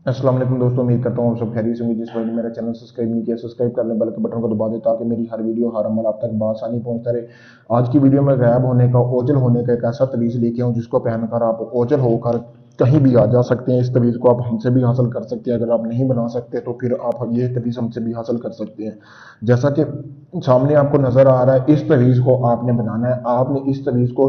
अस्सलाम वालेकुम दोस्तों, उम्मीद करता हूँ आप सब खैरियत से होंगे। जिस भाई ने मेरा चैनल सब्सक्राइब नहीं किया, सब्सक्राइब कर लें, बेल के बटन को दबा दें ताकि मेरी हर वीडियो हर अमल आप तक बआसानी पहुंचता रहे। आज की वीडियो में गायब होने का, ओझल होने का एक ऐसा तवीज़ लेके आऊँ जिसको पहनकर आप ओझल होकर कहीं भी आ जा सकते हैं। इस तवीज़ को आप हमसे भी हासिल कर सकते हैं। अगर आप नहीं बना सकते तो फिर आप ये तवीज़ हमसे भी हासिल कर सकते हैं। जैसा कि सामने आपको नज़र आ रहा है, इस तवीज़ को आपने बनाना है। आपने इस तवीज़ को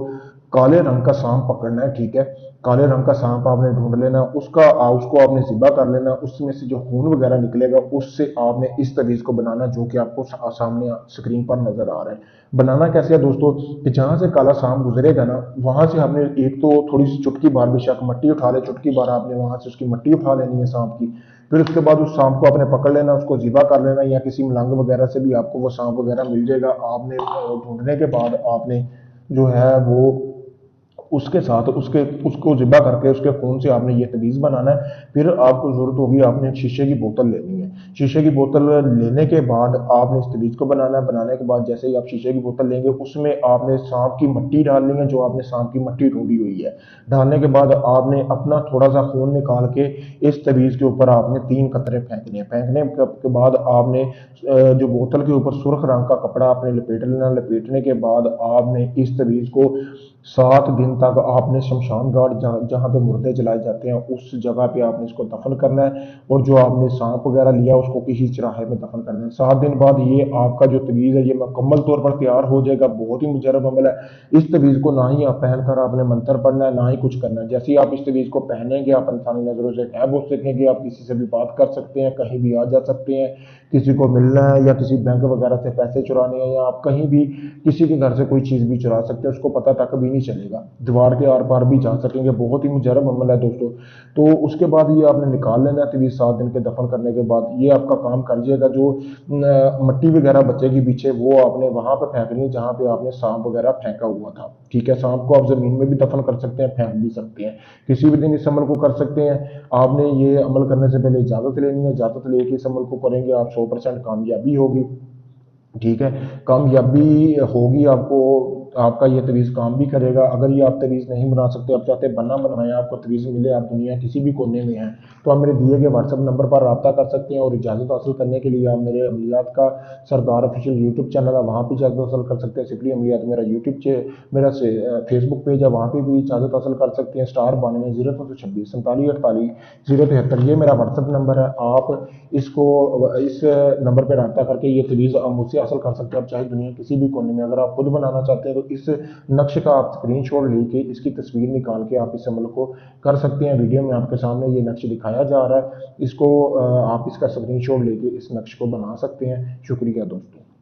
काले रंग का सांप पकड़ना है, ठीक है। काले रंग का सांप आपने ढूंढ लेना, उसको आपने ज़िबा कर लेना। उसमें से जो खून वगैरह निकलेगा उससे आपने इस तवीज़ को बनाना जो कि आपको सामने स्क्रीन पर नजर आ रहा है। बनाना कैसे है दोस्तों, कि जहां से काला सांप गुजरेगा ना, वहां से हमने एक तो थोड़ी सी चुटकी बार, बेशक मट्टी उठा ले, चुटकी बार आपने वहां से उसकी मट्टी उठा लेनी है सांप की। फिर उसके बाद उस सांप को आपने पकड़ लेना, उसको ज़िबा कर लेना, या किसी मलंग वगैरह से भी आपको वो सांप वगैरह मिल जाएगा। आपने ढूंढने के बाद आपने जो है वो उसके साथ उसके उसको ज़िबा करके उसके खून से आपने ये तवीज़ बनाना है। फिर आपको ज़रूरत होगी, आपने एक शीशे की बोतल लेनी है। शीशे की बोतल लेने के बाद आपने इस तवीज़ को बनाना है। बनाने के बाद जैसे ही आप शीशे की बोतल लेंगे, उसमें आपने सांप की मट्टी डालनी है, जो आपने सांप की मट्टी ढूंढी हुई है। डालने के बाद आपने अपना थोड़ा सा खून निकाल के इस तवीज़ के ऊपर आपने 3 कतरे फेंकने हैं। फेंकने के बाद आपने जो बोतल के ऊपर सुर्ख रंग का कपड़ा आपने लपेट लेना। लपेटने के बाद आपने इस तवीज़ को 7 दिन तक आपने शमशान घाट जहाँ पे मुर्दे जलाए जाते हैं उस जगह पे आपने इसको दफन करना है। और जो आपने सांप वगैरह लिया उसको किसी चराहे में दफन करना है। 7 दिन बाद ये आपका जो तवीज़ है ये मुकम्मल तौर पर तैयार हो जाएगा। बहुत ही मुजरब अमल है। इस तवीज़ को ना ही आप पहनकर आपने मंत्र पढ़ना है, ना ही कुछ करना है। जैसे ही आप इस तवीज़ को पहनेंगे, आप इंसानी नजरों से गायब हो सकेंगे। आप किसी से भी बात कर सकते हैं, कहीं भी आ जा सकते हैं। किसी को मिलना है या किसी बैंक वगैरह से पैसे चुराने हैं, या आप कहीं भी किसी के घर से कोई चीज़ भी चुरा सकते हैं, उसको पता तक भी नहीं चलेगा। दीवार के आर पार भी जा सकेंगे। बहुत ही मुजरब अमल है दोस्तों। तो उसके बाद ये आपने निकाल लेना है तवीज़। 7 दिन के दफन करने के बाद ये आपका काम कर जाएगा। जो मट्टी वगैरह बचेगी पीछे, वो आपने वहां पर फेंकनी है जहां पे आपने सांप वगैरह फेंका हुआ था, ठीक है। सांप को आप जमीन में भी दफन कर सकते हैं, फेंक भी सकते हैं। किसी भी दिन इस अमल को कर सकते हैं। आपने ये अमल करने से पहले इजाजत लेनी है। इजाजत लेके इस अमल को करेंगे, आप 100% कामयाबी होगी, ठीक है। कामयाबी होगी आपको। आपका ये तवीज़ काम भी करेगा। अगर ये आप तवीज़ नहीं बना सकते, आप चाहते बनना बनवाएं, आपको तवीज़ मिले, आप दुनिया किसी भी कोने में हैं, तो आप मेरे दिए गए व्हाट्सएप नंबर पर रब्ता कर सकते हैं। और इजाज़त हासिल करने के लिए आप मेरे अमलियात का सरदार ऑफिशियल यूट्यूब चैनल है, वहाँ पर इजाज़त हासिल कर सकते हैं। सिफली अमलियात मेरा मेरा फेसबुक पेज है, वहाँ पर भी इजाज़त हासिल कर सकते हैं। *92 0326 47 47 073 ये मेरा व्हाट्सएप नंबर है। आप इस नंबर पर रब्ता करके ये तवीज़ मुझसे हासिल कर सकते हैं। आप चाहे दुनिया किसी भी कोने में, अगर आप खुद बनाना चाहते हैं तो इस नक्श का आप स्क्रीनशॉट लेके इसकी तस्वीर निकाल के आप इस अमल को कर सकते हैं। वीडियो में आपके सामने ये नक्श दिखाया जा रहा है, इसको आप इसका स्क्रीनशॉट लेके इस नक्श को बना सकते हैं। शुक्रिया दोस्तों।